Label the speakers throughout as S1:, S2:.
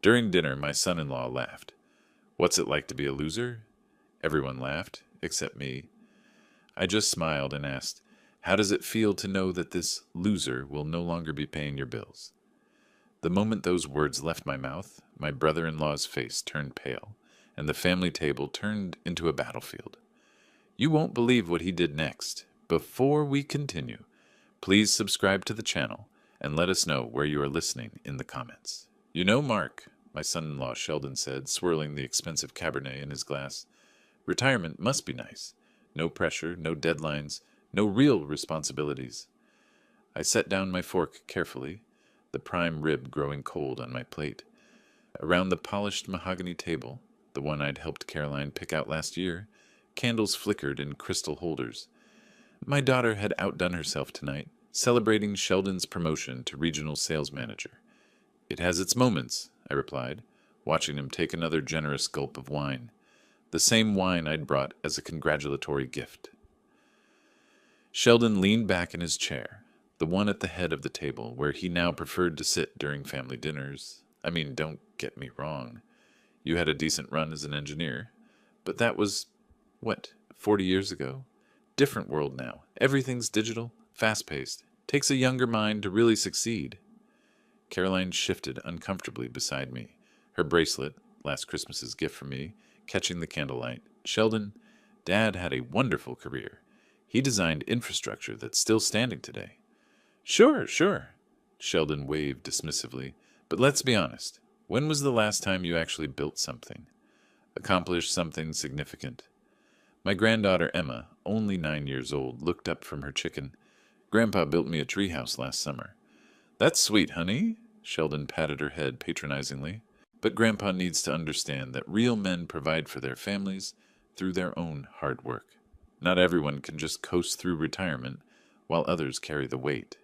S1: During dinner, my son-in-law laughed. "What's it like to be a loser?" Everyone laughed, except me. I just smiled and asked, "How does it feel to know that this loser will no longer be paying your bills?" The moment those words left my mouth, my brother-in-law's face turned pale, and the family table turned into a battlefield. You won't believe what he did next. Before we continue, please subscribe to the channel and let us know where you are listening in the comments. "You know, Mark," my son-in-law Sheldon said, swirling the expensive Cabernet in his glass, "retirement must be nice. No pressure, no deadlines, no real responsibilities." I set down my fork carefully, the prime rib growing cold on my plate. Around the polished mahogany table, the one I'd helped Caroline pick out last year, candles flickered in crystal holders. My daughter had outdone herself tonight, celebrating Sheldon's promotion to regional sales manager. "It has its moments," I replied, watching him take another generous gulp of wine, the same wine I'd brought as a congratulatory gift. Sheldon leaned back in his chair, the one at the head of the table where he now preferred to sit during family dinners. I mean, don't get me wrong. You had a decent run as an engineer, but that was, 40 years ago? Different world now. Everything's digital, fast-paced. Takes a younger mind to really succeed. Caroline shifted uncomfortably beside me, her bracelet, last Christmas's gift for me, catching the candlelight. "Sheldon, Dad had a wonderful career. He designed infrastructure that's still standing today." Sure, sure," Sheldon waved dismissively. "But let's be honest. When was the last time you actually built something? Accomplished something significant?" My granddaughter Emma, only 9 years old, looked up from her chicken. "Grandpa built me a treehouse last summer." "That's sweet, honey," Sheldon patted her head patronizingly. "But Grandpa needs to understand that real men provide for their families through their own hard work. Not everyone can just coast through retirement while others carry the weight."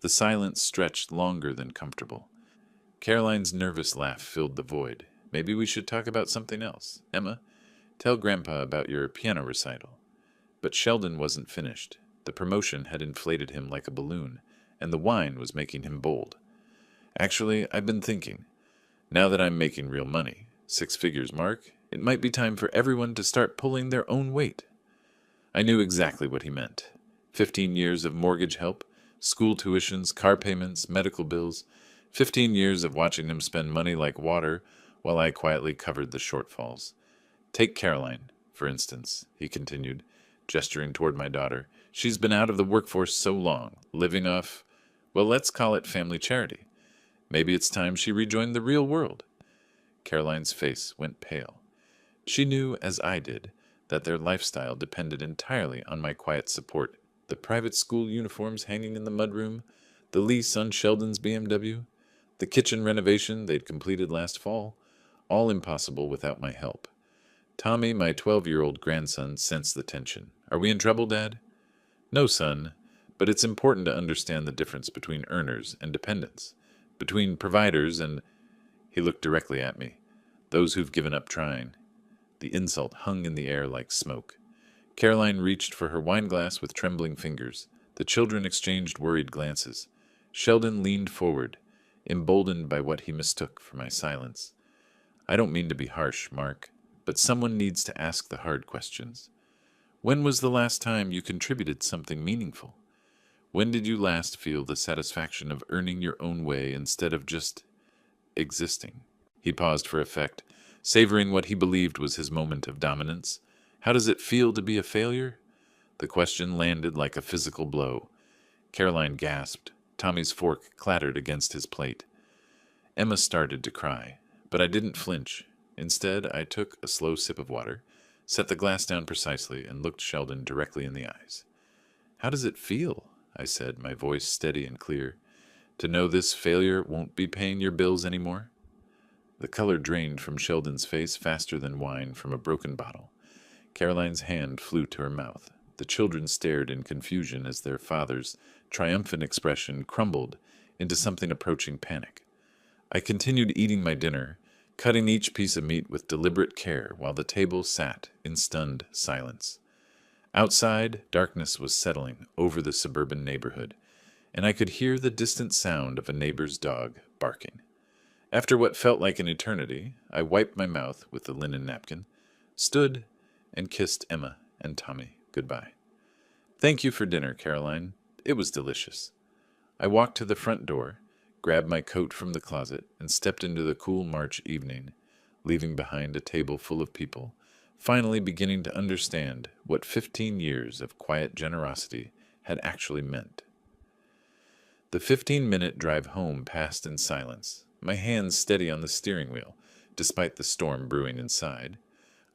S1: The silence stretched longer than comfortable. Caroline's nervous laugh filled the void. "Maybe we should talk about something else. Emma, tell Grandpa about your piano recital." But Sheldon wasn't finished. The promotion had inflated him like a balloon, and the wine was making him bold. "Actually, I've been thinking. Now that I'm making real money, 6 figures, Mark, it might be time for everyone to start pulling their own weight." I knew exactly what he meant. 15 years of mortgage help, school tuitions, car payments, medical bills. 15 years of watching him spend money like water while I quietly covered the shortfalls. "Take Caroline, for instance," he continued, gesturing toward my daughter. "She's been out of the workforce so long, living off, well, let's call it family charity. Maybe it's time she rejoined the real world." Caroline's face went pale. She knew, as I did, that their lifestyle depended entirely on my quiet support. The private school uniforms hanging in the mudroom, the lease on Sheldon's BMW, the kitchen renovation they'd completed last fall, all impossible without my help. Tommy, my 12-year-old grandson, sensed the tension. "Are we in trouble, Dad?" "No, son, but it's important to understand the difference between earners and dependents, between providers and—" He looked directly at me. "Those who've given up trying." The insult hung in the air like smoke. Caroline reached for her wineglass with trembling fingers. The children exchanged worried glances. Sheldon leaned forward, emboldened by what he mistook for my silence. "I don't mean to be harsh, Mark, but someone needs to ask the hard questions. When was the last time you contributed something meaningful? When did you last feel the satisfaction of earning your own way instead of just existing?" He paused for effect, savoring what he believed was his moment of dominance. "How does it feel to be a failure?" The question landed like a physical blow. Caroline gasped. Tommy's fork clattered against his plate. Emma started to cry, but I didn't flinch. Instead, I took a slow sip of water, set the glass down precisely, and looked Sheldon directly in the eyes. "How does it feel?" I said, my voice steady and clear. "To know this failure won't be paying your bills anymore?" The color drained from Sheldon's face faster than wine from a broken bottle. Caroline's hand flew to her mouth. The children stared in confusion as their father's triumphant expression crumbled into something approaching panic. I continued eating my dinner, cutting each piece of meat with deliberate care while the table sat in stunned silence. Outside, darkness was settling over the suburban neighborhood, and I could hear the distant sound of a neighbor's dog barking. After what felt like an eternity, I wiped my mouth with the linen napkin, stood, and kissed Emma and Tommy goodbye. Thank you for dinner, Caroline. It was delicious. I walked to the front door, grabbed my coat from the closet, and stepped into the cool March evening, leaving behind a table full of people, finally beginning to understand what 15 years of quiet generosity had actually meant. The 15-minute drive home passed in silence, my hands steady on the steering wheel, despite the storm brewing inside.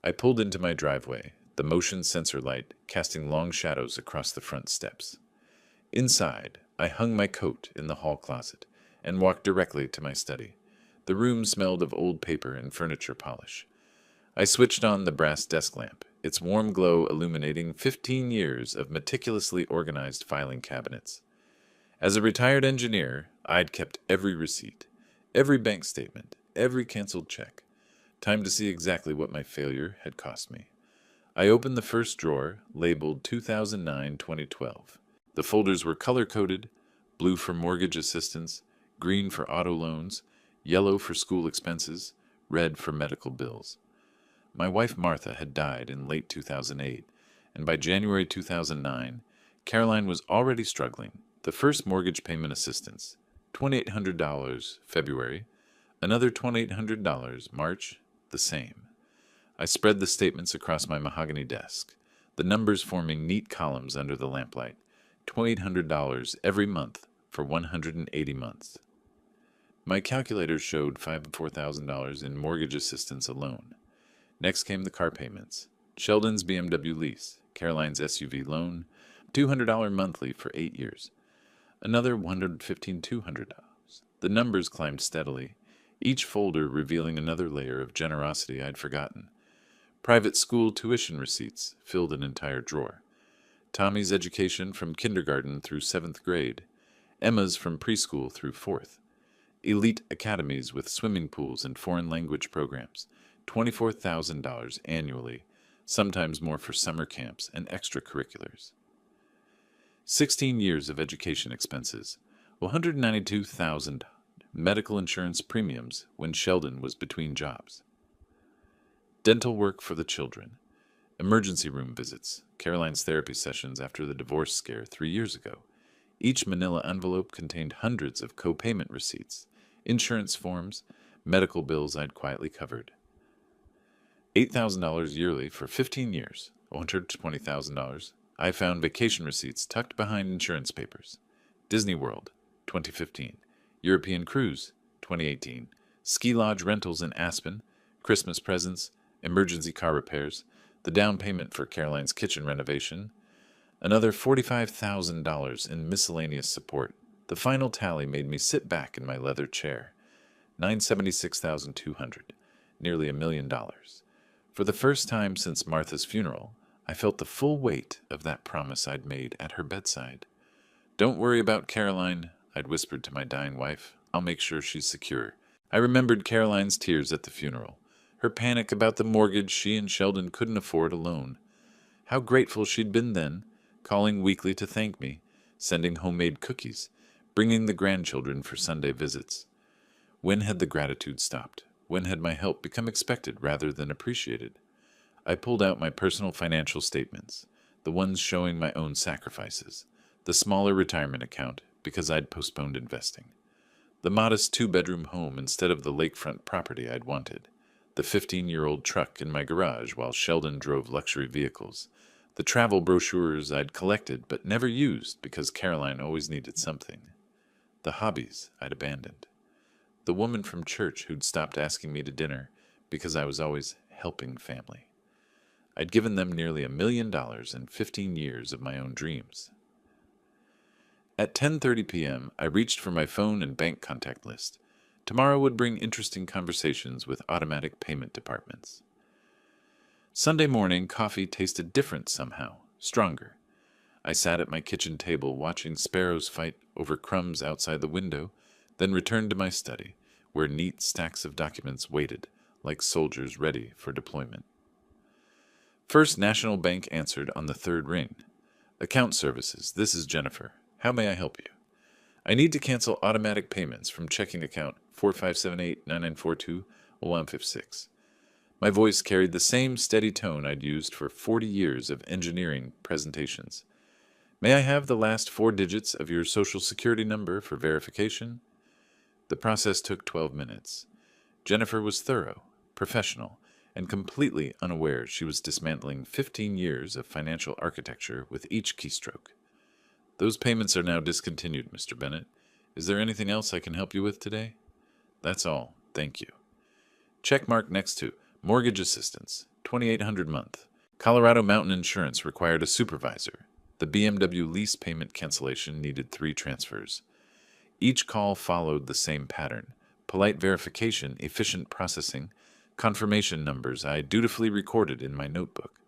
S1: I pulled into my driveway, the motion sensor light casting long shadows across the front steps. Inside, I hung my coat in the hall closet and walked directly to my study. The room smelled of old paper and furniture polish. I switched on the brass desk lamp, its warm glow illuminating 15 years of meticulously organized filing cabinets. As a retired engineer, I'd kept every receipt, every bank statement, every canceled check. Time to see exactly what my failure had cost me. I opened the first drawer, labeled 2009-2012. The folders were color-coded, blue for mortgage assistance, green for auto loans, yellow for school expenses, red for medical bills. My wife Martha had died in late 2008, and by January 2009, Caroline was already struggling. The first mortgage payment assistance, $2,800 February, another $2,800 March, the same. I spread the statements across my mahogany desk, the numbers forming neat columns under the lamplight, $2,800 every month for 180 months. My calculator showed $4,000 in mortgage assistance alone. Next came the car payments, Sheldon's BMW lease, Caroline's SUV loan, $200 monthly for 8 years. Another $200. The numbers climbed steadily, each folder revealing another layer of generosity I'd forgotten. Private school tuition receipts filled an entire drawer. Tommy's education from kindergarten through 7th grade. Emma's from preschool through 4th. Elite academies with swimming pools and foreign language programs. $24,000 annually, sometimes more for summer camps and extracurriculars. 16 years of education expenses, $192,000 medical insurance premiums when Sheldon was between jobs. Dental work for the children, emergency room visits, Caroline's therapy sessions after the divorce scare 3 years ago. Each manila envelope contained hundreds of co-payment receipts, insurance forms, medical bills I'd quietly covered. $8,000 yearly for 15 years, $120,000. I found vacation receipts tucked behind insurance papers. Disney World, 2015. European Cruise, 2018. Ski lodge rentals in Aspen. Christmas presents. Emergency car repairs. The down payment for Caroline's kitchen renovation. Another $45,000 in miscellaneous support. The final tally made me sit back in my leather chair. $976,200. Nearly $1 million. For the first time since Martha's funeral, I felt the full weight of that promise I'd made at her bedside. Don't worry about Caroline, I'd whispered to my dying wife. I'll make sure she's secure. I remembered Caroline's tears at the funeral, her panic about the mortgage she and Sheldon couldn't afford alone. How grateful she'd been then, calling weekly to thank me, sending homemade cookies, bringing the grandchildren for Sunday visits. When had the gratitude stopped? When had my help become expected rather than appreciated? I pulled out my personal financial statements, the ones showing my own sacrifices, the smaller retirement account because I'd postponed investing, the modest 2-bedroom home instead of the lakefront property I'd wanted, the 15-year-old truck in my garage while Sheldon drove luxury vehicles, the travel brochures I'd collected but never used because Caroline always needed something, the hobbies I'd abandoned, the woman from church who'd stopped asking me to dinner because I was always helping family. I'd given them nearly $1 million in 15 years of my own dreams. At 10:30 p.m., I reached for my phone and bank contact list. Tomorrow would bring interesting conversations with automatic payment departments. Sunday morning, coffee tasted different somehow, stronger. I sat at my kitchen table watching sparrows fight over crumbs outside the window, then returned to my study, where neat stacks of documents waited, like soldiers ready for deployment. First National Bank answered on the third ring. Account services, this is Jennifer. How may I help you? I need to cancel automatic payments from checking account 457899420156. My voice carried the same steady tone I'd used for 40 years of engineering presentations. May I have the last 4 digits of your social security number for verification? The process took 12 minutes. Jennifer was thorough, professional, and completely unaware she was dismantling 15 years of financial architecture with each keystroke. Those payments are now discontinued, Mr. Bennett. Is there anything else I can help you with today? That's all. Thank you. Check mark next to Mortgage Assistance, $2,800 month. Colorado Mountain Insurance required a supervisor. The BMW lease payment cancellation needed 3 transfers. Each call followed the same pattern: polite verification, efficient processing, confirmation numbers I dutifully recorded in my notebook.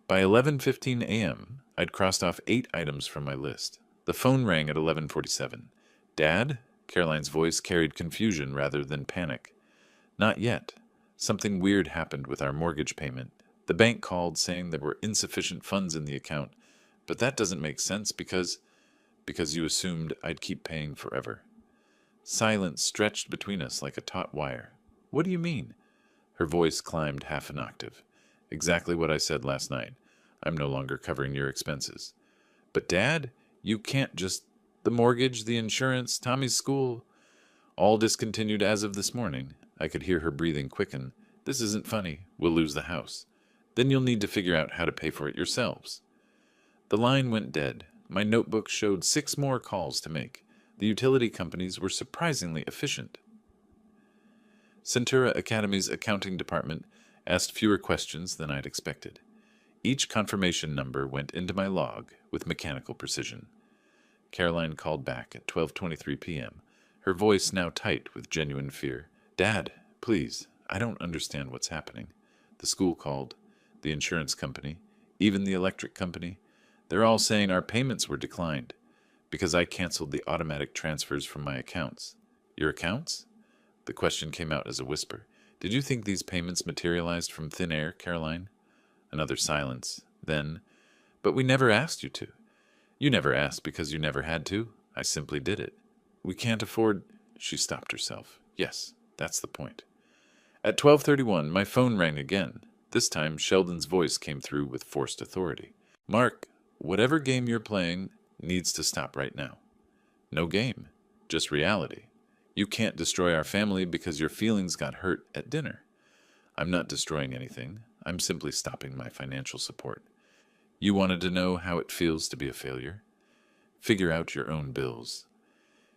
S1: By 11:15 a.m., I'd crossed off 8 items from my list. The phone rang at 11:47. Dad? Caroline's voice carried confusion rather than panic. Not yet. Something weird happened with our mortgage payment. The bank called saying there were insufficient funds in the account, but that doesn't make sense because you assumed I'd keep paying forever. Silence stretched between us like a taut wire. What do you mean? Her voice climbed half an octave. Exactly what I said last night. I'm no longer covering your expenses. But Dad, you can't just... The mortgage, the insurance, Tommy's school, all discontinued as of this morning. I could hear her breathing quicken. This isn't funny. We'll lose the house. Then you'll need to figure out how to pay for it yourselves. The line went dead. My notebook showed 6 more calls to make. The utility companies were surprisingly efficient. Centura Academy's accounting department asked fewer questions than I'd expected. Each confirmation number went into my log with mechanical precision. Caroline called back at 12:23 p.m., her voice now tight with genuine fear. Dad, please, I don't understand what's happening. The school called, the insurance company, even the electric company. They're all saying our payments were declined because I canceled the automatic transfers from my accounts. Your accounts? The question came out as a whisper. Did you think these payments materialized from thin air, Caroline? Another silence. Then, but we never asked you to. You never asked because you never had to. I simply did it. We can't afford... She stopped herself. Yes, that's the point. At 12:31, my phone rang again. This time, Sheldon's voice came through with forced authority. Mark, whatever game you're playing needs to stop right now. No game, just reality. You can't destroy our family because your feelings got hurt at dinner. I'm not destroying anything. I'm simply stopping my financial support. You wanted to know how it feels to be a failure? Figure out your own bills.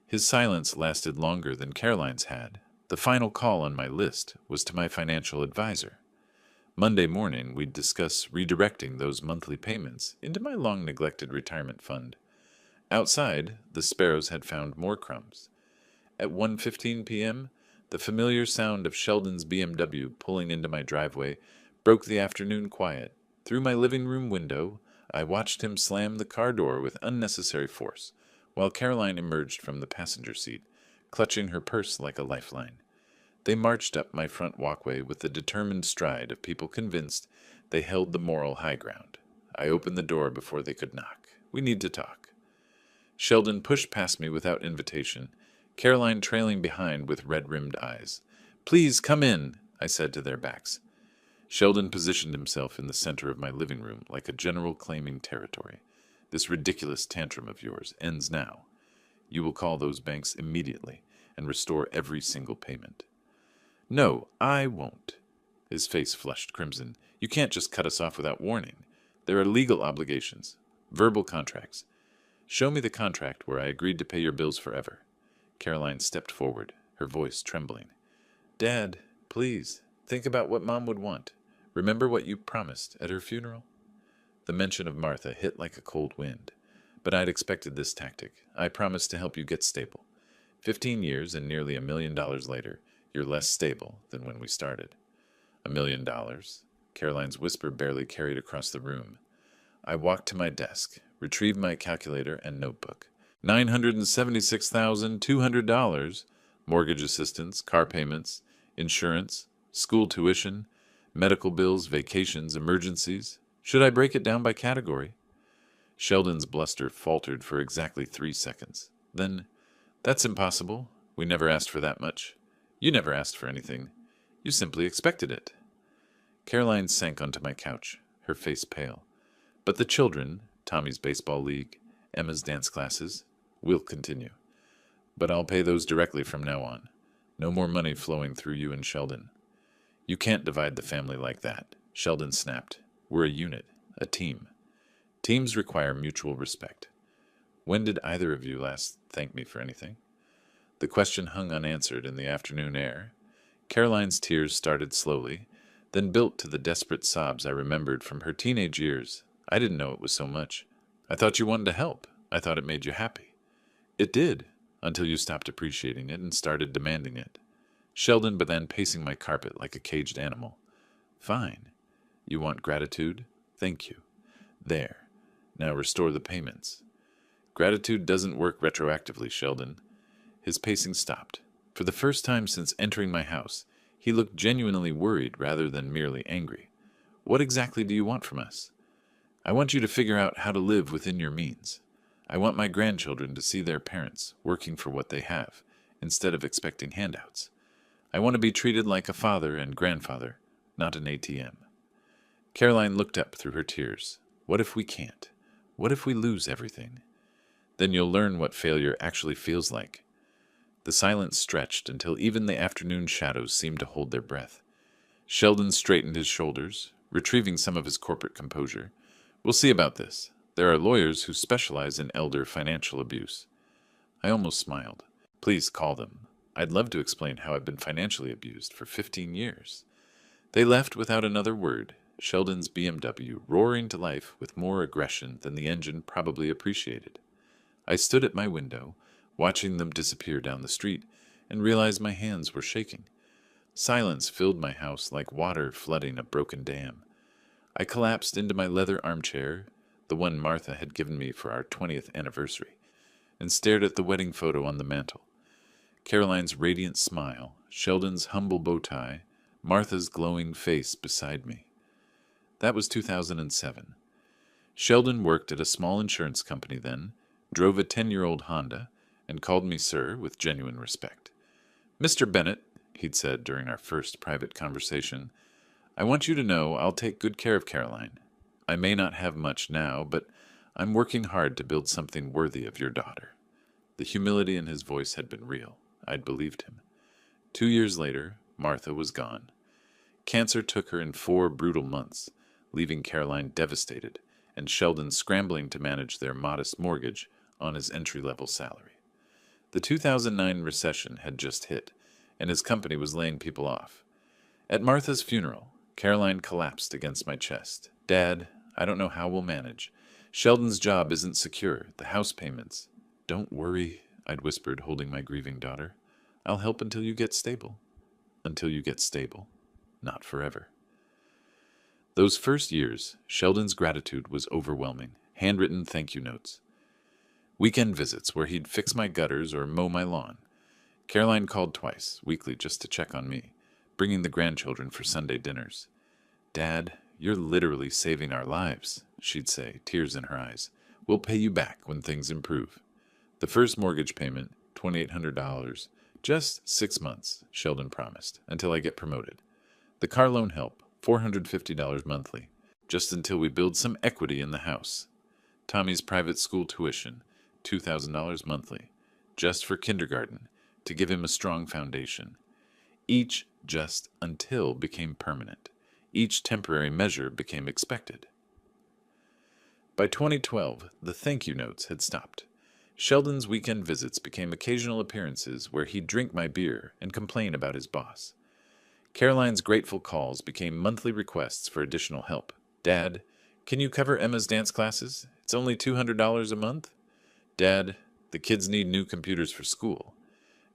S1: His silence lasted longer than Caroline's had. The final call on my list was to my financial advisor. Monday morning, we'd discuss redirecting those monthly payments into my long-neglected retirement fund. Outside, the sparrows had found more crumbs. At 1:15 p.m., the familiar sound of Sheldon's BMW pulling into my driveway broke the afternoon quiet. Through my living room window, I watched him slam the car door with unnecessary force, while Caroline emerged from the passenger seat, clutching her purse like a lifeline. They marched up my front walkway with the determined stride of people convinced they held the moral high ground. I opened the door before they could knock. We need to talk. Sheldon pushed past me without invitation, Caroline trailing behind with red-rimmed eyes. Please come in, I said to their backs. Sheldon positioned himself in the center of my living room like a general claiming territory. This ridiculous tantrum of yours ends now. You will call those banks immediately and restore every single payment. No, I won't. His face flushed crimson. You can't just cut us off without warning. There are legal obligations, verbal contracts. Show me the contract where I agreed to pay your bills forever. Caroline stepped forward, her voice trembling. Dad, please, think about what Mom would want. Remember what you promised at her funeral? The mention of Martha hit like a cold wind. But I'd expected this tactic. I promised to help you get stable. 15 years and nearly $1 million later, you're less stable than when we started. $1 million? Caroline's whisper barely carried across the room. I walked to my desk, retrieved my calculator and notebook. $976,200, mortgage assistance, car payments, insurance, school tuition, medical bills, vacations, emergencies. Should I break it down by category? Sheldon's bluster faltered for exactly 3 seconds. Then, That's impossible. We never asked for that much. You never asked for anything. You simply expected it. Caroline sank onto my couch, her face pale. But the children, Tommy's baseball league, Emma's dance classes, will continue. But I'll pay those directly from now on. No more money flowing through you and Sheldon. You can't divide the family like that, Sheldon snapped. We're a unit, a team. Teams require mutual respect. When did either of you last thank me for anything? The question hung unanswered in the afternoon air. Caroline's tears started slowly, then built to the desperate sobs I remembered from her teenage years. I didn't know it was so much. I thought you wanted to help. I thought it made you happy. It did, until you stopped appreciating it and started demanding it. Sheldon began pacing my carpet like a caged animal. Fine. You want gratitude? Thank you. There. Now restore the payments. Gratitude doesn't work retroactively, Sheldon. His pacing stopped. For the first time since entering my house, he looked genuinely worried rather than merely angry. What exactly do you want from us? I want you to figure out how to live within your means. I want my grandchildren to see their parents working for what they have, instead of expecting handouts. I want to be treated like a father and grandfather, not an ATM. Caroline looked up through her tears. What if we can't? What if we lose everything? Then you'll learn what failure actually feels like. The silence stretched until even the afternoon shadows seemed to hold their breath. Sheldon straightened his shoulders, retrieving some of his corporate composure. We'll see about this. There are lawyers who specialize in elder financial abuse. I almost smiled. Please call them. I'd love to explain how I've been financially abused for 15 years. They left without another word, Sheldon's BMW roaring to life with more aggression than the engine probably appreciated. I stood at my window, watching them disappear down the street, and realized my hands were shaking. Silence filled my house like water flooding a broken dam. I collapsed into my leather armchair, the one Martha had given me for our 20th anniversary, and stared at the wedding photo on the mantel. Caroline's radiant smile, Sheldon's humble bow tie, Martha's glowing face beside me. That was 2007. Sheldon worked at a small insurance company then, drove a 10-year-old Honda, and called me sir with genuine respect. Mr. Bennett, he'd said during our first private conversation, I want you to know I'll take good care of Caroline. I may not have much now, but I'm working hard to build something worthy of your daughter. The humility in his voice had been real. I'd believed him. 2 years later, Martha was gone. Cancer took her in 4 brutal months, leaving Caroline devastated, and Sheldon scrambling to manage their modest mortgage on his entry-level salary. The 2009 recession had just hit, and his company was laying people off. At Martha's funeral, Caroline collapsed against my chest. Dad, I don't know how we'll manage. Sheldon's job isn't secure, the house payments. Don't worry, I'd whispered, holding my grieving daughter. I'll help until you get stable. Until you get stable. Not forever. Those first years, Sheldon's gratitude was overwhelming. Handwritten thank you notes. Weekend visits where he'd fix my gutters or mow my lawn. Caroline called twice, weekly, just to check on me, bringing the grandchildren for Sunday dinners. Dad, you're literally saving our lives, she'd say, tears in her eyes. We'll pay you back when things improve. The first mortgage payment, $2,800, just 6 months, Sheldon promised, until I get promoted. The car loan help, $450 monthly, just until we build some equity in the house. Tommy's private school tuition, $2,000 monthly, just for kindergarten, to give him a strong foundation. Each just until became permanent. Each temporary measure became expected. By 2012, the thank you notes had stopped. Sheldon's weekend visits became occasional appearances where he'd drink my beer and complain about his boss. Caroline's grateful calls became monthly requests for additional help. Dad, can you cover Emma's dance classes? It's only $200 a month. Dad, the kids need new computers for school.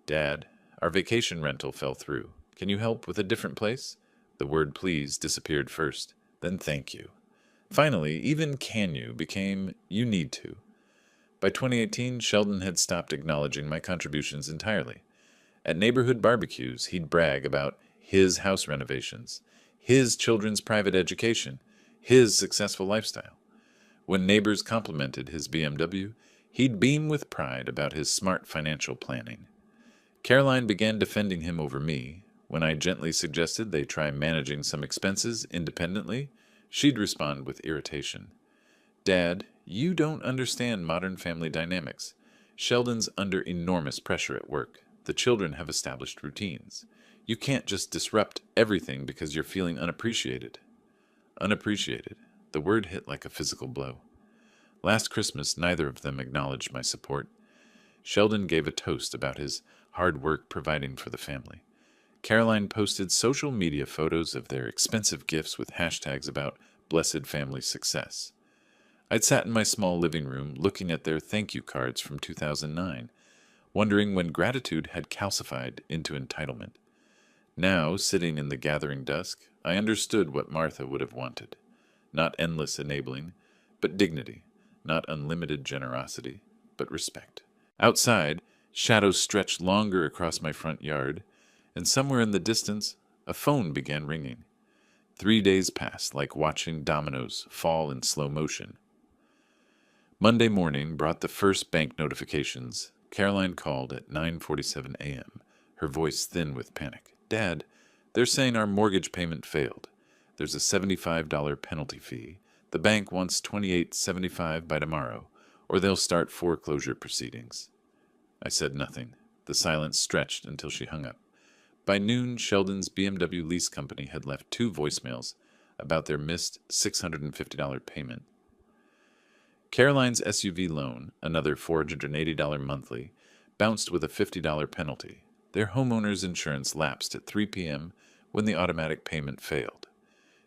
S1: Dad, our vacation rental fell through. Can you help with a different place? The word please disappeared first, then thank you. Finally, even can you became you need to. By 2018, Sheldon had stopped acknowledging my contributions entirely. At neighborhood barbecues, he'd brag about his house renovations, his children's private education, his successful lifestyle. When neighbors complimented his BMW, He'd beam with pride about his smart financial planning. Caroline began defending him over me. When I gently suggested they try managing some expenses independently, she'd respond with irritation. Dad, you don't understand modern family dynamics. Sheldon's under enormous pressure at work. The children have established routines. You can't just disrupt everything because you're feeling unappreciated. Unappreciated. The word hit like a physical blow. Last Christmas, neither of them acknowledged my support. Sheldon gave a toast about his hard work providing for the family. Caroline posted social media photos of their expensive gifts with hashtags about blessed family success. I'd sat in my small living room looking at their thank you cards from 2009, wondering when gratitude had calcified into entitlement. Now, sitting in the gathering dusk, I understood what Martha would have wanted. Not endless enabling, but dignity. Not unlimited generosity, but respect. Outside, shadows stretched longer across my front yard, and somewhere in the distance, a phone began ringing. 3 days passed like watching dominoes fall in slow motion. Monday morning brought the first bank notifications. Caroline called at 9:47 a.m., her voice thin with panic. Dad, they're saying our mortgage payment failed. There's a $75 penalty fee. The bank wants $28.75 by tomorrow, or they'll start foreclosure proceedings. I said nothing. The silence stretched until she hung up. By noon, Sheldon's BMW lease company had left 2 voicemails about their missed $650 payment. Caroline's SUV loan, another $480 monthly, bounced with a $50 penalty. Their homeowner's insurance lapsed at 3 p.m. when the automatic payment failed.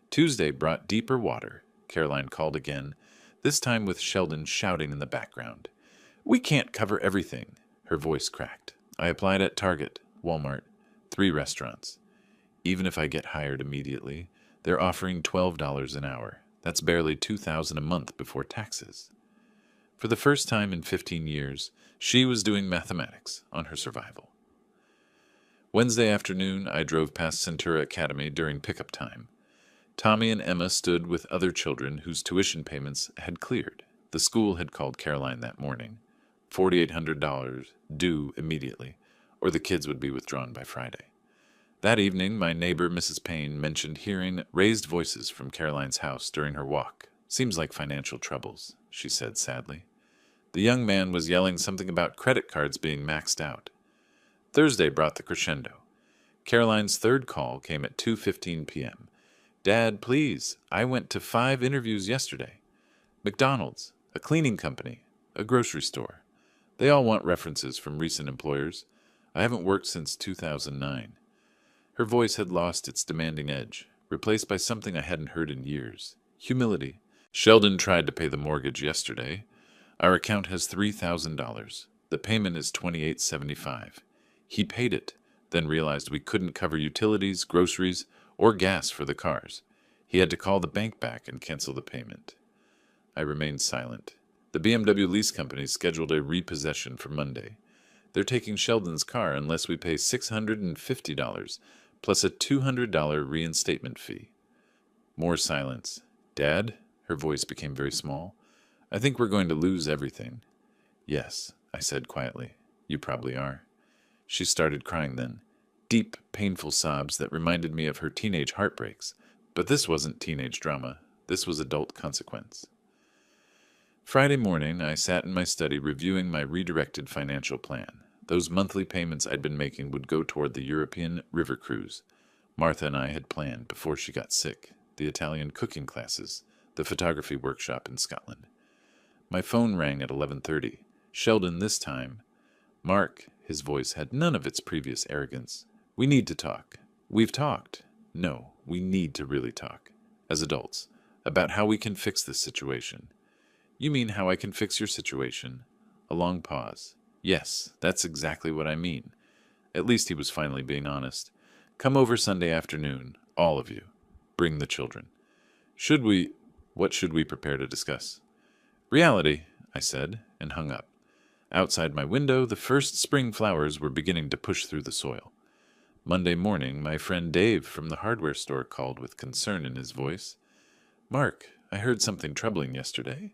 S1: Tuesday brought deeper water. Caroline called again, this time with Sheldon shouting in the background. We can't cover everything. Her voice cracked. I applied at Target, Walmart, 3 restaurants. Even if I get hired immediately, they're offering $12 an hour. That's barely $2,000 a month before taxes. For the first time in 15 years, she was doing mathematics on her survival. Wednesday afternoon, I drove past Centura Academy during pickup time. Tommy and Emma stood with other children whose tuition payments had cleared. The school had called Caroline that morning. $4,800 due immediately, or the kids would be withdrawn by Friday. That evening, my neighbor, Mrs. Payne, mentioned hearing raised voices from Caroline's house during her walk. Seems like financial troubles, she said sadly. The young man was yelling something about credit cards being maxed out. Thursday brought the crescendo. Caroline's third call came at 2:15 p.m. Dad, please, I went to 5 interviews yesterday. McDonald's, a cleaning company, a grocery store. They all want references from recent employers. I haven't worked since 2009. Her voice had lost its demanding edge, replaced by something I hadn't heard in years. Humility. Sheldon tried to pay the mortgage yesterday. Our account has $3,000. The payment is $28.75. He paid it, then realized we couldn't cover utilities, groceries, or gas for the cars. He had to call the bank back and cancel the payment. I remained silent. The BMW lease company scheduled a repossession for Monday. They're taking Sheldon's car unless we pay $650, plus a $200 reinstatement fee. More silence. Dad? Her voice became very small. I think we're going to lose everything. Yes, I said quietly. You probably are. She started crying then. Deep, painful sobs that reminded me of her teenage heartbreaks. But this wasn't teenage drama. This was adult consequence. Friday morning, I sat in my study reviewing my redirected financial plan. Those monthly payments I'd been making would go toward the European river cruise. Martha and I had planned before she got sick, the Italian cooking classes, the photography workshop in Scotland. My phone rang at 11:30. Sheldon this time. Mark, his voice had none of its previous arrogance. We need to talk. We've talked. No, we need to really talk, as adults, about how we can fix this situation. You mean how I can fix your situation? A long pause. Yes, that's exactly what I mean. At least he was finally being honest. Come over Sunday afternoon, all of you. Bring the children. What should we prepare to discuss? Reality, I said, and hung up. Outside my window, the first spring flowers were beginning to push through the soil. Monday morning, my friend Dave from the hardware store called with concern in his voice. Mark, I heard something troubling yesterday.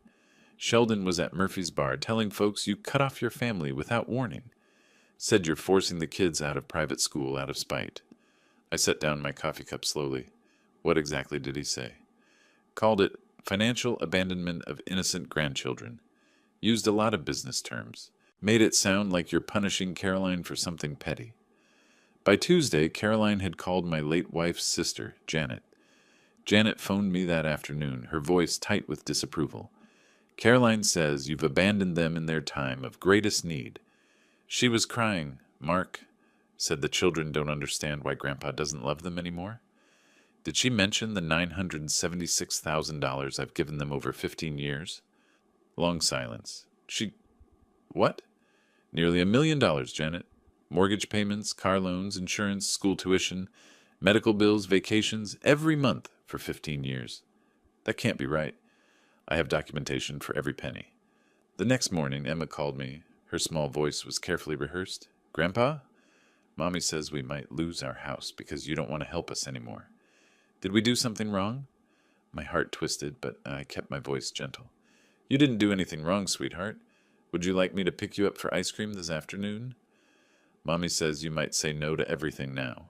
S1: Sheldon was at Murphy's bar telling folks you cut off your family without warning. Said you're forcing the kids out of private school out of spite. I set down my coffee cup slowly. What exactly did he say? Called it financial abandonment of innocent grandchildren. Used a lot of business terms. Made it sound like you're punishing Caroline for something petty. By Tuesday, Caroline had called my late wife's sister, Janet. Janet phoned me that afternoon, her voice tight with disapproval. Caroline says you've abandoned them in their time of greatest need. She was crying. Mark said the children don't understand why Grandpa doesn't love them anymore. Did she mention the $976,000 I've given them over 15 years? Long silence. What? Nearly $1 million, Janet. Mortgage payments, car loans, insurance, school tuition, medical bills, vacations, every month for 15 years. That can't be right. I have documentation for every penny. The next morning, Emma called me. Her small voice was carefully rehearsed. Grandpa? Mommy says we might lose our house because you don't want to help us anymore. Did we do something wrong? My heart twisted, but I kept my voice gentle. You didn't do anything wrong, sweetheart. Would you like me to pick you up for ice cream this afternoon? Mommy says you might say no to everything now.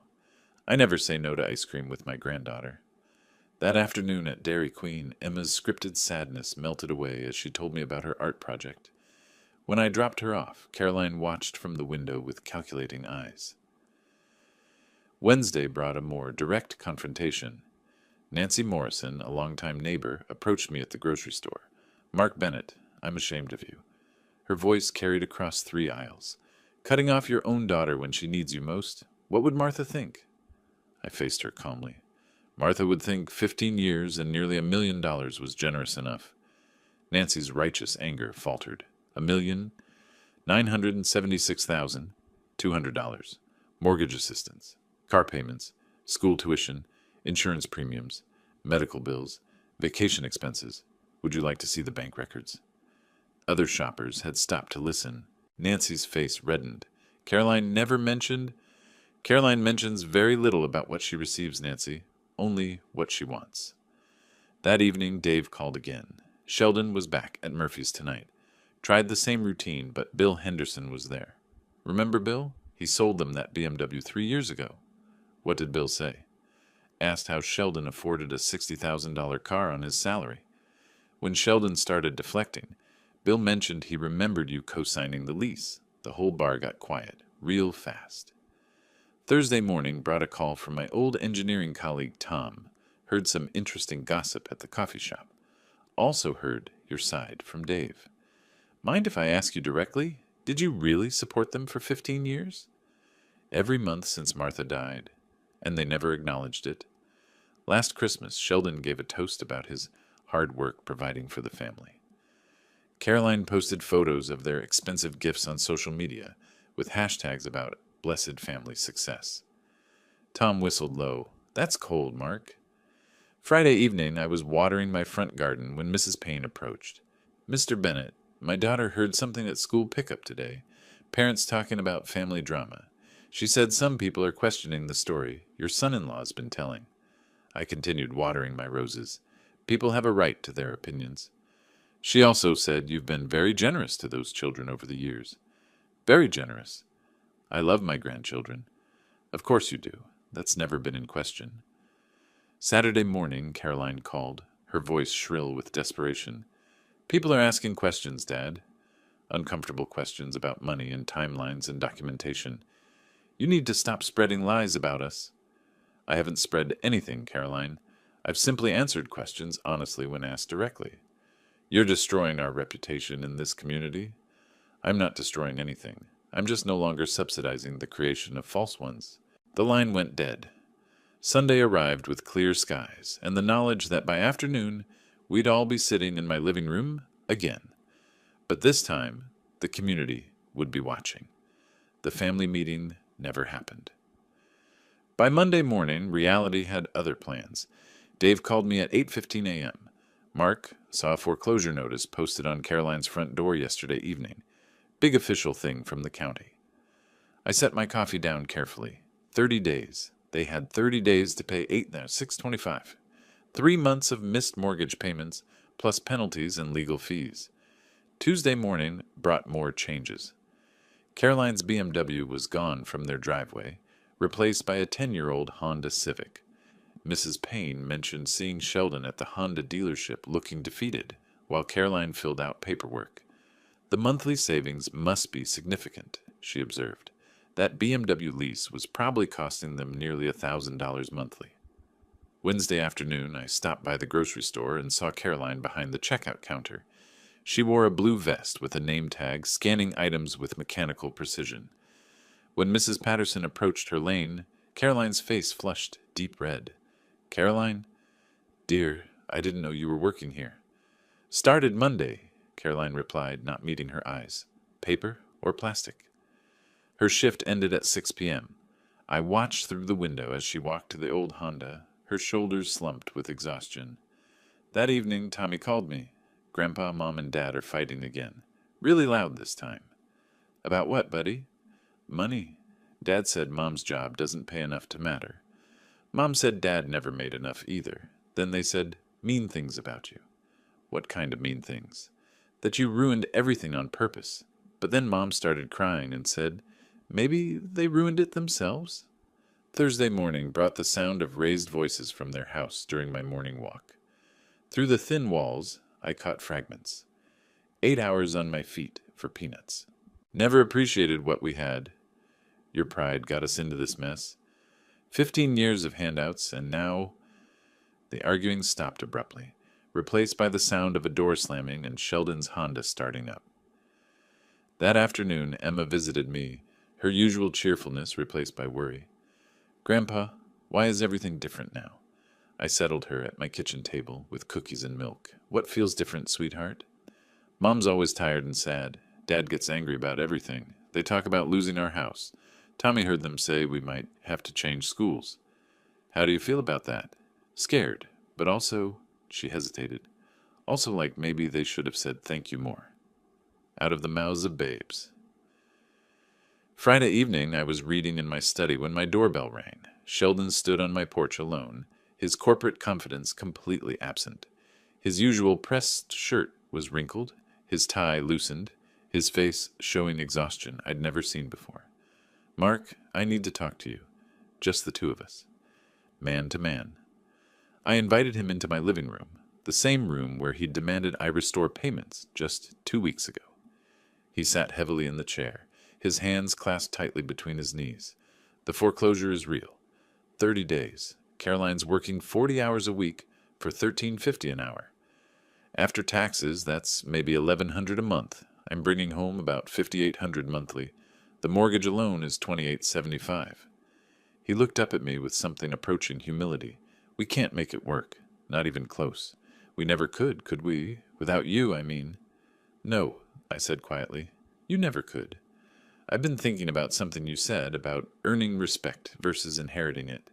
S1: I never say no to ice cream with my granddaughter. That afternoon at Dairy Queen, Emma's scripted sadness melted away as she told me about her art project. When I dropped her off, Caroline watched from the window with calculating eyes. Wednesday brought a more direct confrontation. Nancy Morrison, a longtime neighbor, approached me at the grocery store. Mark Bennett, I'm ashamed of you. Her voice carried across 3 aisles. Cutting off your own daughter when she needs you most? What would Martha think? I faced her calmly. Martha would think 15 years and nearly $1 million was generous enough. Nancy's righteous anger faltered. $1,976,200. Mortgage assistance, car payments, school tuition, insurance premiums, medical bills, vacation expenses. Would you like to see the bank records? Other shoppers had stopped to listen. Nancy's face reddened. Caroline mentions very little about what she receives, Nancy. Only what she wants. That evening, Dave called again. Sheldon was back at Murphy's tonight. Tried the same routine, but Bill Henderson was there. Remember Bill? He sold them that BMW 3 years ago. What did Bill say? Asked how Sheldon afforded a $60,000 car on his salary. When Sheldon started deflecting, Bill mentioned he remembered you co-signing the lease. The whole bar got quiet, real fast. Thursday morning brought a call from my old engineering colleague Tom. Heard some interesting gossip at the coffee shop. Also heard your side from Dave. Mind if I ask you directly, did you really support them for 15 years? Every month since Martha died, and they never acknowledged it. Last Christmas, Sheldon gave a toast about his hard work providing for the family. Caroline posted photos of their expensive gifts on social media with hashtags about blessed family success. Tom whistled low. That's cold, Mark. Friday evening, I was watering my front garden when Mrs. Payne approached. Mr. Bennett, my daughter heard something at school pickup today. Parents talking about family drama. She said some people are questioning the story your son-in-law's been telling. I continued watering my roses. People have a right to their opinions. She also said you've been very generous to those children over the years. Very generous. I love my grandchildren. Of course you do. That's never been in question. Saturday morning, Caroline called, her voice shrill with desperation. People are asking questions, Dad. Uncomfortable questions about money and timelines and documentation. You need to stop spreading lies about us. I haven't spread anything, Caroline. I've simply answered questions honestly when asked directly. You're destroying our reputation in this community. I'm not destroying anything. I'm just no longer subsidizing the creation of false ones. The line went dead. Sunday arrived with clear skies, and the knowledge that by afternoon we'd all be sitting in my living room again. But this time, the community would be watching. The family meeting never happened. By Monday morning, reality had other plans. Dave called me at 8:15 a.m. Mark saw a foreclosure notice posted on Caroline's front door yesterday evening. Big official thing from the county. I set my coffee down carefully. 30 days. They had 30 days to pay $625. 3 months of missed mortgage payments, plus penalties and legal fees. Tuesday morning brought more changes. Caroline's BMW was gone from their driveway, replaced by a 10-year-old Honda Civic. Mrs. Payne mentioned seeing Sheldon at the Honda dealership looking defeated, while Caroline filled out paperwork. The monthly savings must be significant, she observed. That BMW lease was probably costing them nearly $1,000 monthly. Wednesday afternoon, I stopped by the grocery store and saw Caroline behind the checkout counter. She wore a blue vest with a name tag, scanning items with mechanical precision. When Mrs. Patterson approached her lane, Caroline's face flushed deep red. "Caroline? Dear, I didn't know you were working here." "Started Monday," Caroline replied, not meeting her eyes. "Paper or plastic?" Her shift ended at 6 p.m. I watched through the window as she walked to the old Honda, her shoulders slumped with exhaustion. That evening, Tommy called me. "Grandpa, Mom, and Dad are fighting again. Really loud this time." "About what, buddy?" "Money. Dad said Mom's job doesn't pay enough to matter. Mom said Dad never made enough either. Then they said mean things about you." "What kind of mean things?" "That you ruined everything on purpose. But then Mom started crying and said, maybe they ruined it themselves." Thursday morning brought the sound of raised voices from their house during my morning walk. Through the thin walls, I caught fragments. 8 hours on my feet for peanuts. Never appreciated what we had. Your pride got us into this mess. 15 years of handouts, and now... The arguing stopped abruptly, replaced by the sound of a door slamming and Sheldon's Honda starting up. That afternoon, Emma visited me, her usual cheerfulness replaced by worry. "Grandpa, why is everything different now?" I settled her at my kitchen table with cookies and milk. "What feels different, sweetheart?" "Mom's always tired and sad. Dad gets angry about everything. They talk about losing our house. Tommy heard them say we might have to change schools." "How do you feel about that?" "Scared, but also," she hesitated, "also like maybe they should have said thank you more." Out of the mouths of babes. Friday evening, I was reading in my study when my doorbell rang. Sheldon stood on my porch alone, his corporate confidence completely absent. His usual pressed shirt was wrinkled, his tie loosened, his face showing exhaustion I'd never seen before. "Mark, I need to talk to you. Just the two of us." Man to man. I invited him into my living room, the same room where he'd demanded I restore payments just 2 weeks ago. He sat heavily in the chair, his hands clasped tightly between his knees. "The foreclosure is real. 30 days. Caroline's working 40 hours a week for $13.50 an hour. After taxes, that's maybe $1,100 a month. I'm bringing home about $5,800 monthly. The mortgage alone is $2,875. He looked up at me with something approaching humility. "We can't make it work. Not even close. We never could we? Without you, I mean." "No," I said quietly. "You never could. I've been thinking about something you said about earning respect versus inheriting it."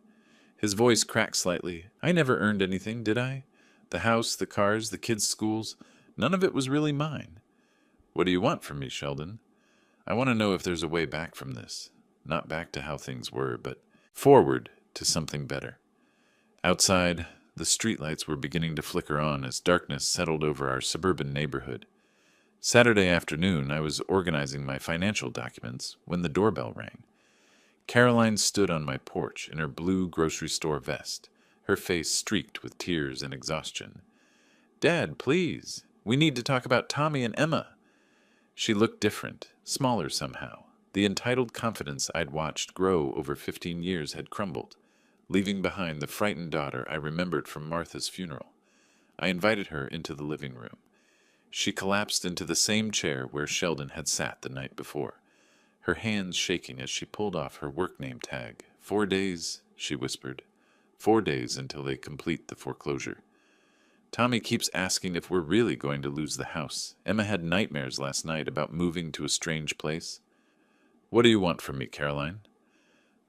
S1: His voice cracked slightly. "I never earned anything, did I? The house, the cars, the kids' schools, none of it was really mine." "What do you want from me, Sheldon?" "I want to know if there's a way back from this. Not back to how things were, but forward to something better." Outside, the streetlights were beginning to flicker on as darkness settled over our suburban neighborhood. Saturday afternoon, I was organizing my financial documents when the doorbell rang. Caroline stood on my porch in her blue grocery store vest, her face streaked with tears and exhaustion. "Dad, please. We need to talk about Tommy and Emma." She looked different, smaller somehow. The entitled confidence I'd watched grow over 15 years had crumbled, leaving behind the frightened daughter I remembered from Martha's funeral. I invited her into the living room. She collapsed into the same chair where Sheldon had sat the night before, her hands shaking as she pulled off her work name tag. 4 days, she whispered. 4 days until they complete the foreclosure. Tommy keeps asking if we're really going to lose the house. Emma had nightmares last night about moving to a strange place. What do you want from me, Caroline?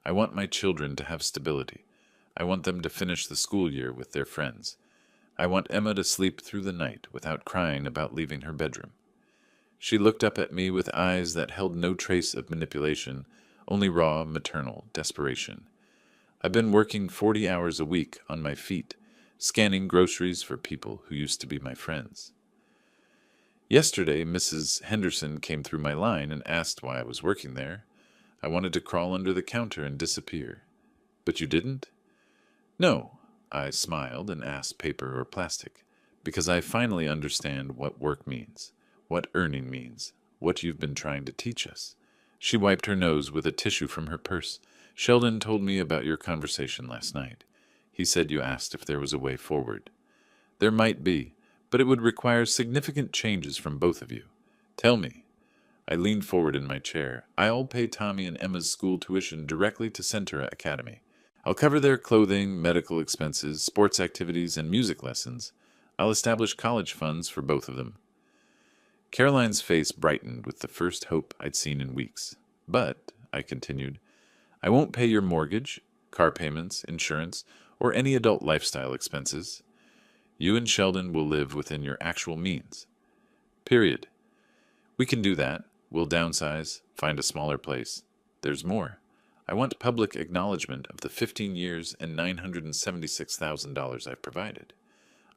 S1: I want my children to have stability. I want them to finish the school year with their friends. I want Emma to sleep through the night without crying about leaving her bedroom. She looked up at me with eyes that held no trace of manipulation, only raw, maternal desperation. I've been working 40 hours a week on my feet, scanning groceries for people who used to be my friends. Yesterday, Mrs. Henderson came through my line and asked why I was working there. I wanted to crawl under the counter and disappear. But you didn't? No, I smiled and asked paper or plastic, because I finally understand what work means, what earning means, what you've been trying to teach us. She wiped her nose with a tissue from her purse. Sheldon told me about your conversation last night. He said you asked if there was a way forward. There might be, but it would require significant changes from both of you. Tell me. I leaned forward in my chair. I'll pay Tommy and Emma's school tuition directly to Centura Academy. I'll cover their clothing, medical expenses, sports activities, and music lessons. I'll establish college funds for both of them. Caroline's face brightened with the first hope I'd seen in weeks. But, I continued, I won't pay your mortgage, car payments, insurance, or any adult lifestyle expenses. You and Sheldon will live within your actual means. Period. We can do that. We'll downsize, find a smaller place. There's more. I want public acknowledgement of the 15 years and $976,000 I've provided.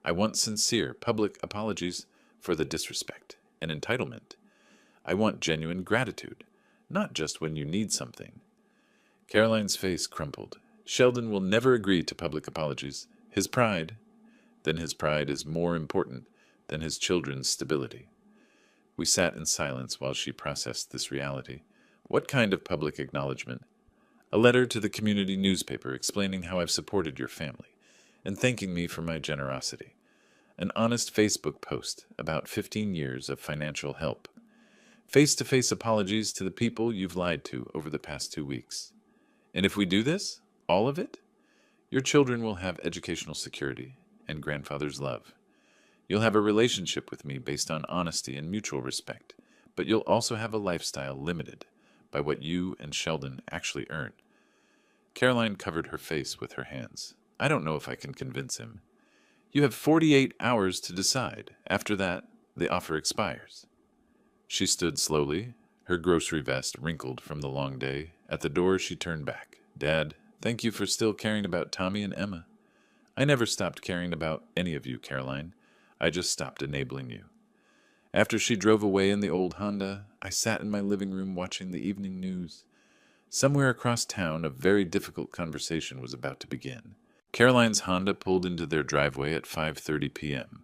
S1: I want sincere public apologies for the disrespect and entitlement. I want genuine gratitude, not just when you need something. Caroline's face crumpled. Sheldon will never agree to public apologies. His pride is more important than his children's stability. We sat in silence while she processed this reality. What kind of public acknowledgement? A letter to the community newspaper explaining how I've supported your family and thanking me for my generosity. An honest Facebook post about 15 years of financial help. Face-to-face apologies to the people you've lied to over the past 2 weeks. And if we do this, all of it, your children will have educational security and grandfather's love. You'll have a relationship with me based on honesty and mutual respect, but you'll also have a lifestyle limited by what you and Sheldon actually earn. Caroline covered her face with her hands. I don't know if I can convince him. You have 48 hours to decide. After that, the offer expires. She stood slowly, her grocery vest wrinkled from the long day. At the door, she turned back. Dad, thank you for still caring about Tommy and Emma. I never stopped caring about any of you, Caroline. I just stopped enabling you. After she drove away in the old Honda, I sat in my living room watching the evening news. Somewhere across town, a very difficult conversation was about to begin. Caroline's Honda pulled into their driveway at 5:30 p.m.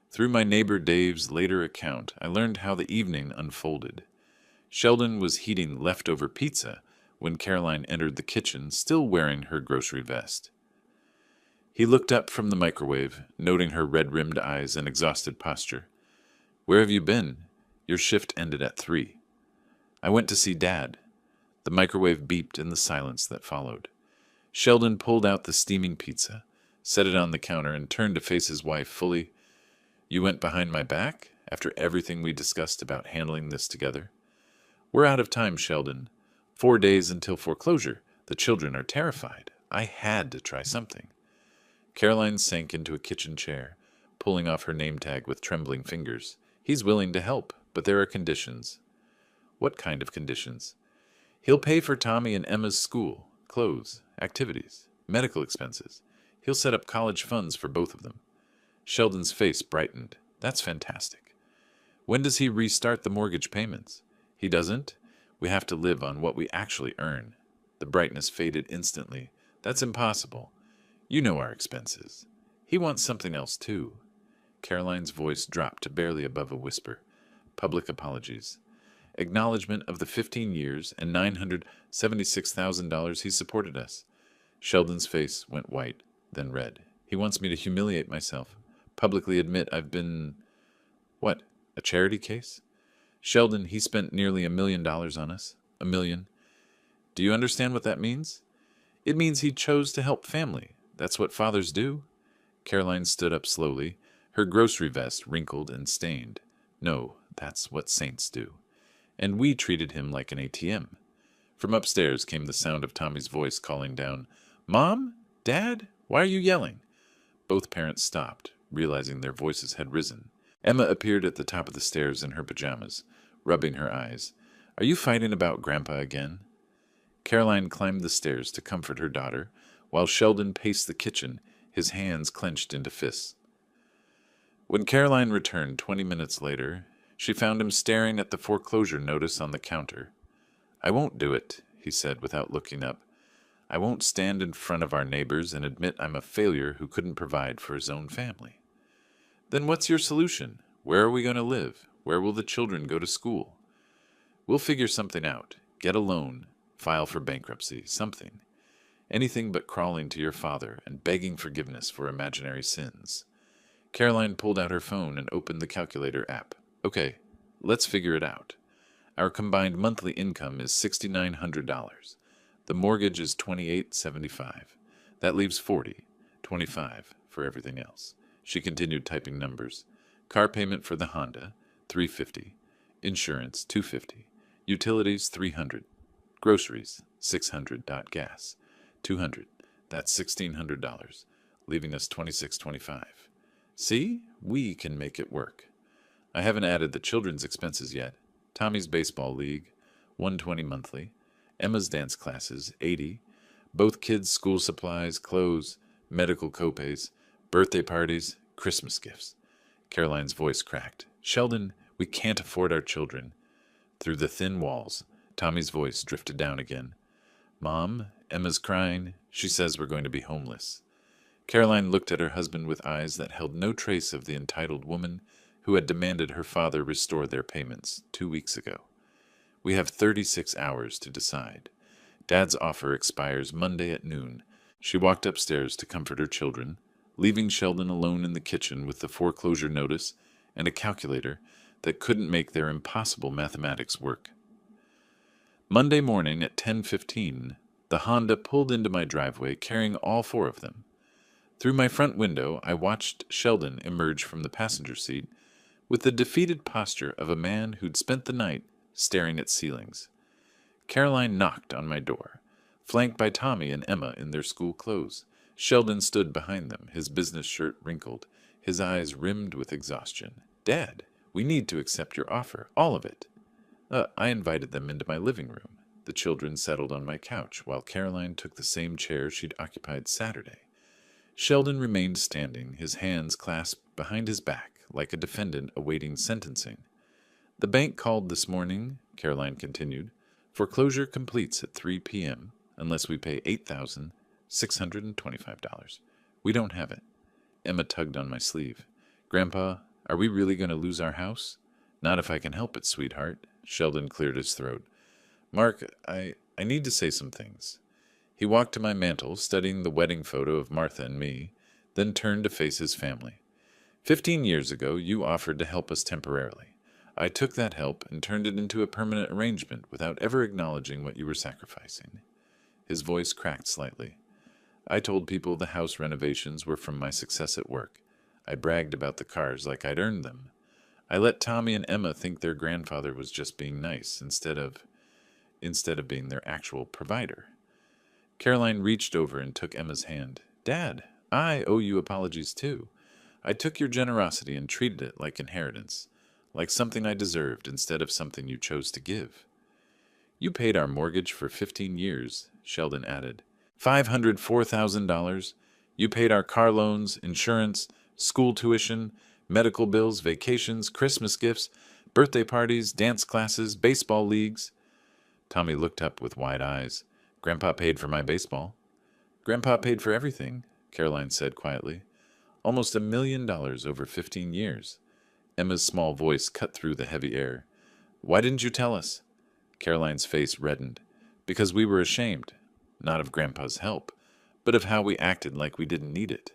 S1: Through my neighbor Dave's later account, I learned how the evening unfolded. Sheldon was heating leftover pizza when Caroline entered the kitchen, still wearing her grocery vest. He looked up from the microwave, noting her red-rimmed eyes and exhausted posture. Where have you been? Your shift ended at 3. I went to see Dad. The microwave beeped in the silence that followed. Sheldon pulled out the steaming pizza, set it on the counter, and turned to face his wife fully. You went behind my back after everything we discussed about handling this together? We're out of time, Sheldon. 4 days until foreclosure. The children are terrified. I had to try something. Caroline sank into a kitchen chair, pulling off her name tag with trembling fingers. He's willing to help, but there are conditions. What kind of conditions? He'll pay for Tommy and Emma's school, clothes, activities, medical expenses. He'll set up college funds for both of them. Sheldon's face brightened. That's fantastic. When does he restart the mortgage payments? He doesn't. We have to live on what we actually earn. The brightness faded instantly. That's impossible. You know our expenses. He wants something else, too. Caroline's voice dropped to barely above a whisper. Public apologies. Acknowledgement of the 15 years and $976,000 he supported us. Sheldon's face went white, then red. He wants me to humiliate myself, publicly admit I've been... What, a charity case? Sheldon, he spent nearly $1 million on us. $1 million. Do you understand what that means? It means he chose to help family. That's what fathers do. Caroline stood up slowly, her grocery vest wrinkled and stained. No, that's what saints do. And we treated him like an ATM. From upstairs came the sound of Tommy's voice calling down, Mom? Dad? Why are you yelling? Both parents stopped, realizing their voices had risen. Emma appeared at the top of the stairs in her pajamas, rubbing her eyes. Are you fighting about Grandpa again? Caroline climbed the stairs to comfort her daughter, while Sheldon paced the kitchen, his hands clenched into fists. When Caroline returned 20 minutes later, She found him staring at the foreclosure notice on the counter. "I won't do it," he said without looking up. "I won't stand in front of our neighbors and admit I'm a failure who couldn't provide for his own family." "Then what's your solution? Where are we going to live? Where will the children go to school?" "We'll figure something out. Get a loan. File for bankruptcy. Something. Anything but crawling to your father and begging forgiveness for imaginary sins." Caroline pulled out her phone and opened the calculator app. "Okay, let's figure it out. Our combined monthly income is $6,900. The mortgage is $2,875. That leaves $40, $25 for everything else." She continued typing numbers. "Car payment for the Honda, $350. Insurance, $250. Utilities, $300. Groceries, $600. Gas, $200. That's $1,600, leaving us $2,625. See? We can make it work. I haven't added the children's expenses yet. Tommy's baseball league, $120 monthly. Emma's dance classes, $80. Both kids' school supplies, clothes, medical copays, birthday parties, Christmas gifts." Caroline's voice cracked. "Sheldon, we can't afford our children." Through the thin walls, Tommy's voice drifted down again. "Mom, Emma's crying. She says we're going to be homeless." Caroline looked at her husband with eyes that held no trace of the entitled woman who had demanded her father restore their payments 2 weeks ago. "We have 36 hours to decide. Dad's offer expires Monday at noon." She walked upstairs to comfort her children, leaving Sheldon alone in the kitchen with the foreclosure notice and a calculator that couldn't make their impossible mathematics work. Monday morning at 10:15, the Honda pulled into my driveway carrying all 4 of them. Through my front window, I watched Sheldon emerge from the passenger seat with the defeated posture of a man who'd spent the night staring at ceilings. Caroline knocked on my door, flanked by Tommy and Emma in their school clothes. Sheldon stood behind them, his business shirt wrinkled, his eyes rimmed with exhaustion. "Dad, we need to accept your offer, all of it." I invited them into my living room. The children settled on my couch, while Caroline took the same chair she'd occupied Saturday. Sheldon remained standing, his hands clasped behind his back, like a defendant awaiting sentencing. "The bank called this morning," Caroline continued. "Foreclosure completes at 3 p.m. unless we pay $8,625. We don't have it." Emma tugged on my sleeve. "Grandpa, are we really going to lose our house?" "Not if I can help it, sweetheart." Sheldon cleared his throat. "Mark, I need to say some things." He walked to my mantel, studying the wedding photo of Martha and me, then turned to face his family. 15 years ago, you offered to help us temporarily. I took that help and turned it into a permanent arrangement without ever acknowledging what you were sacrificing." His voice cracked slightly. "I told people the house renovations were from my success at work. I bragged about the cars like I'd earned them. I let Tommy and Emma think their grandfather was just being nice instead of being their actual provider." Caroline reached over and took Emma's hand. "Dad, I owe you apologies too. I took your generosity and treated it like inheritance, like something I deserved instead of something you chose to give." "You paid our mortgage for 15 years, Sheldon added. $504,000. You paid our car loans, insurance, school tuition, medical bills, vacations, Christmas gifts, birthday parties, dance classes, baseball leagues." Tommy looked up with wide eyes. "Grandpa paid for my baseball." "Grandpa paid for everything," Caroline said quietly. "Almost $1 million over 15 years. Emma's small voice cut through the heavy air. "Why didn't you tell us?" Caroline's face reddened. "Because we were ashamed. Not of Grandpa's help, but of how we acted like we didn't need it."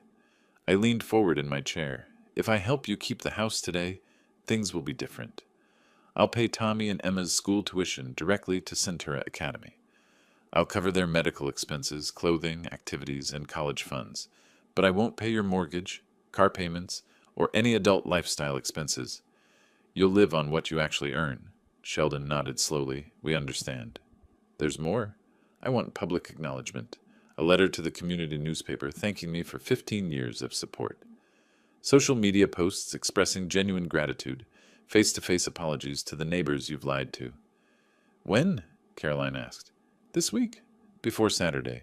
S1: I leaned forward in my chair. "If I help you keep the house today, things will be different. I'll pay Tommy and Emma's school tuition directly to Centura Academy. I'll cover their medical expenses, clothing, activities, and college funds, but I won't pay your mortgage, car payments, or any adult lifestyle expenses. You'll live on what you actually earn." Sheldon nodded slowly. "We understand." "There's more. I want public acknowledgement. A letter to the community newspaper thanking me for 15 years of support. Social media posts expressing genuine gratitude. Face-to-face apologies to the neighbors you've lied to." "When?" Caroline asked. "This week. Before Saturday."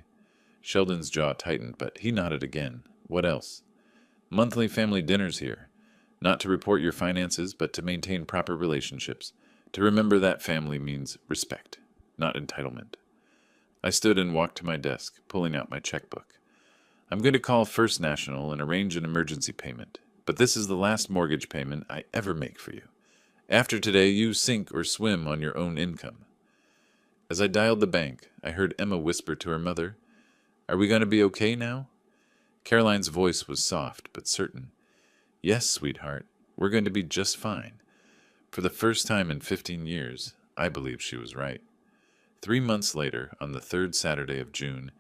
S1: Sheldon's jaw tightened, but he nodded again. "What else?" "Monthly family dinners here. Not to report your finances, but to maintain proper relationships. To remember that family means respect, not entitlement. I stood and walked to my desk, pulling out my checkbook. I'm going to call First National and arrange an emergency payment, but this is the last mortgage payment I ever make for you. After today, you sink or swim on your own income. As I dialed the bank, I heard Emma whisper to her mother, "Are we going to be okay now?" Caroline's voice was soft but certain. "Yes, sweetheart, we're going to be just fine." For the first time in 15 years, I believed she was right. 3 months later, on the third Saturday of June,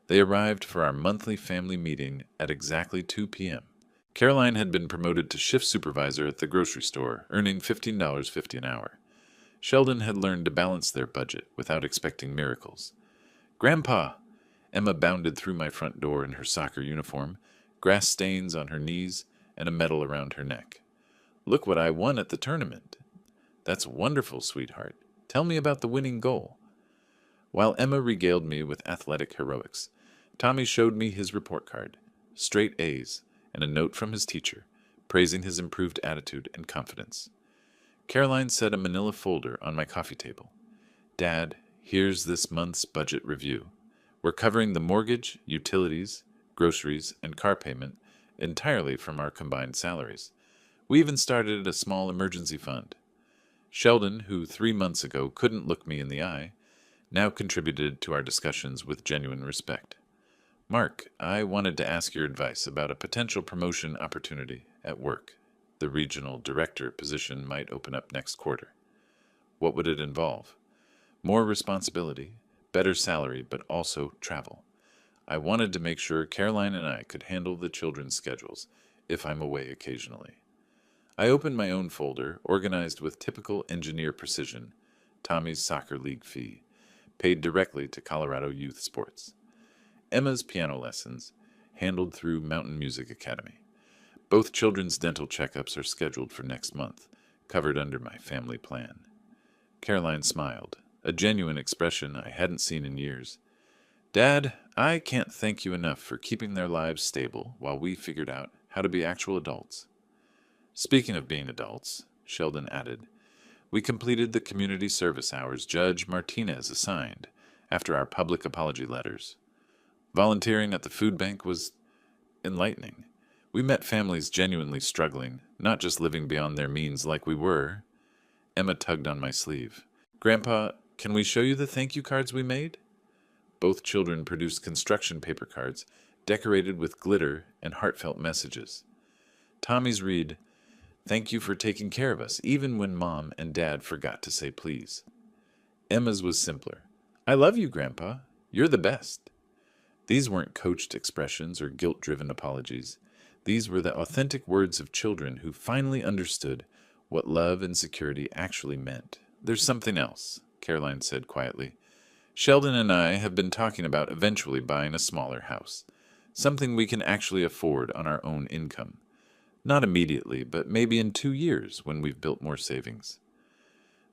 S1: they arrived for our monthly family meeting at exactly 2 p.m. Caroline had been promoted to shift supervisor at the grocery store, earning $15.50 an hour. Sheldon had learned to balance their budget without expecting miracles. "Grandpa!" Emma bounded through my front door in her soccer uniform, grass stains on her knees and a medal around her neck. "Look what I won at the tournament." "That's wonderful, sweetheart. Tell me about the winning goal." While Emma regaled me with athletic heroics, Tommy showed me his report card, straight A's, and a note from his teacher, praising his improved attitude and confidence. Caroline set a manila folder on my coffee table. "Dad, here's this month's budget review. We're covering the mortgage, utilities, groceries, and car payment entirely from our combined salaries. We even started a small emergency fund." Sheldon, who 3 months ago couldn't look me in the eye, now contributed to our discussions with genuine respect. "Mark, I wanted to ask your advice about a potential promotion opportunity at work. The regional director position might open up next quarter. What would it involve?" "More responsibility, better salary, but also travel. I wanted to make sure Caroline and I could handle the children's schedules if I'm away occasionally." I opened my own folder, organized with typical engineer precision, Tommy's soccer league fee, paid directly to Colorado Youth Sports. Emma's piano lessons, handled through Mountain Music Academy. Both children's dental checkups are scheduled for next month, covered under my family plan. Caroline smiled, a genuine expression I hadn't seen in years. "Dad, I can't thank you enough for keeping their lives stable while we figured out how to be actual adults." "Speaking of being adults," Sheldon added, "we completed the community service hours Judge Martinez assigned after our public apology letters. Volunteering at the food bank was enlightening. We met families genuinely struggling, not just living beyond their means like we were." Emma tugged on my sleeve. "Grandpa, can we show you the thank you cards we made?" Both children produced construction paper cards, decorated with glitter and heartfelt messages. Tommy's read, "Thank you for taking care of us, even when Mom and Dad forgot to say please." Emma's was simpler. "I love you, Grandpa. You're the best." These weren't coached expressions or guilt-driven apologies. These were the authentic words of children who finally understood what love and security actually meant. "There's something else," Caroline said quietly. "Sheldon and I have been talking about eventually buying a smaller house, something we can actually afford on our own income. Not immediately, but maybe in 2 years when we've built more savings."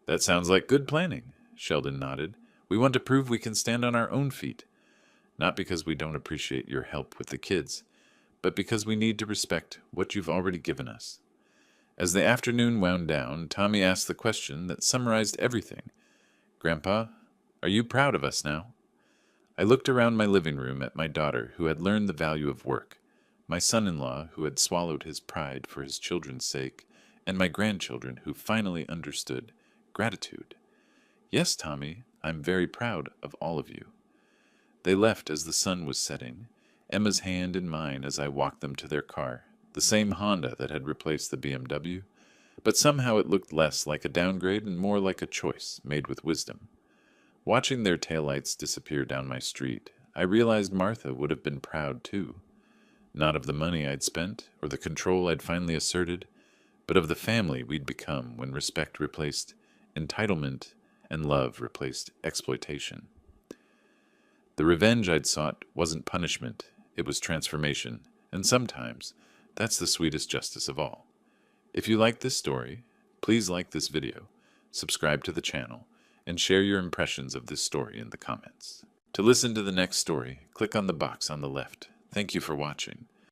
S1: "That sounds like good planning," Sheldon nodded. "We want to prove we can stand on our own feet. Not because we don't appreciate your help with the kids, but because we need to respect what you've already given us." As the afternoon wound down, Tommy asked the question that summarized everything. "Grandpa, are you proud of us now?" I looked around my living room at my daughter, who had learned the value of work, my son-in-law, who had swallowed his pride for his children's sake, and my grandchildren, who finally understood gratitude. "Yes, Tommy, I'm very proud of all of you." They left as the sun was setting, Emma's hand in mine as I walked them to their car, the same Honda that had replaced the BMW, but somehow it looked less like a downgrade and more like a choice made with wisdom. Watching their taillights disappear down my street, I realized Martha would have been proud too. Not of the money I'd spent or the control I'd finally asserted, but of the family we'd become when respect replaced entitlement and love replaced exploitation. The revenge I'd sought wasn't punishment, it was transformation, and sometimes that's the sweetest justice of all. If you like this story, please like this video, subscribe to the channel, and share your impressions of this story in the comments. To listen to the next story, click on the box on the left. Thank you for watching.